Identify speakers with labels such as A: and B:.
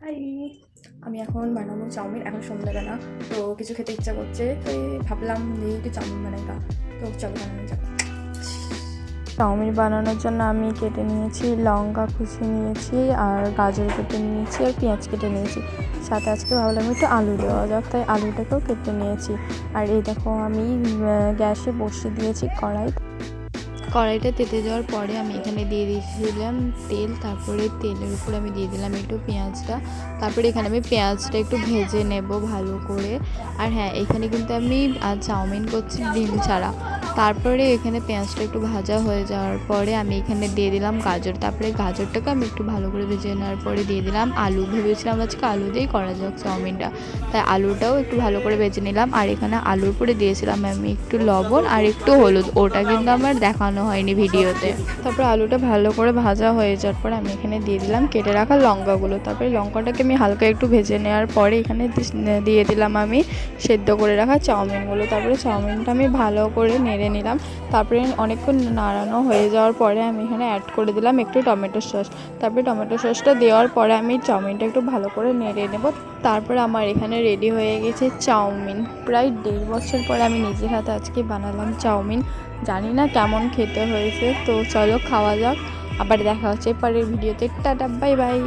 A: High, আমি এখন বানাবো চাউমিন। এখন সন্ধ্যাবেলা, তো কিছু খেতে ইচ্ছা করছে, তাই ভাবলাম যে একটু চাউমিন বানাই। তো চলো বানানো যাক। চাউমিন বানানোর জন্য আমি কেটে নিয়েছি লঙ্কা কুচি নিয়েছি, আর গাজর কেটে নিয়েছি, আর পেঁয়াজ কেটে নিয়েছি। সাথে আজকে ভাবলাম একটু আলু দেওয়া যাক, তাই আলুটাকেও কেটে নিয়েছি। আর এই দেখো আমি গ্যাসে বসিয়ে দিয়েছি কড়াইটা তেতে যাওয়ার পরে আমি এখানে দিয়ে দিয়েছিলাম তেল। তারপরে তেলের উপর আমি দিয়ে দিলাম একটু পেঁয়াজটা। তারপরে এখানে আমি পেঁয়াজটা একটু ভেজে নেব ভালো করে। আর হ্যাঁ, এখানে কিন্তু আমি চাউমিন করছি ডিম ছাড়া। তারপরে এখানে পেঁয়াজটা একটু ভাজা হয়ে যাওয়ার পরে আমি এখানে দিয়ে দিলাম গাজর। তারপরে গাজরটাকে আমি একটু ভালো করে ভেজে নেওয়ার পরে দিয়ে দিলাম আলু। ভেবেছিলাম আজকে আলু দিয়েই করা যাক চাউমিনটা, তাই আলুটাও একটু ভালো করে ভেজে নিলাম। আর এখানে আলুর উপরে দিয়েছিলাম আমি একটু লবণ আর একটু হলুদ, ওটা কিন্তু আমার দেখানো হয়নি ভিডিওতে। তারপর আলুটা ভালো করে ভাজা হয়ে যাওয়ার পর আমি এখানে দিয়ে দিলাম কেটে রাখা লঙ্কাগুলো। তারপরে লঙ্কাটাকে আমি হালকা একটু ভেজে নেওয়ার পরে এখানে দিয়ে দিলাম আমি সেদ্ধ করে রাখা চাউমিনগুলো। তারপরে চাউমিনটা আমি ভালো করে নেড়ে নিলাম। তারপরে অনেকক্ষণ নাড়ানো হয়ে যাওয়ার পরে আমি এখানে অ্যাড করে দিলাম একটু টমেটো সস। তারপরে টমেটো সসটা দেওয়ার পরে আমি চাউমিনটা একটু ভালো করে নেড়ে নেব। তারপরে আমার এখানে রেডি হয়ে গেছে চাউমিন। প্রায় 1.5 বছর পরে আমি নিজের হাতে আজকে বানালাম চাউমিন। জানি না কেমন খেতে হয়েছে, তো চলো খাওয়া যাক। আবার দেখা হচ্ছে পরের ভিডিওতে। Tata, bye bye.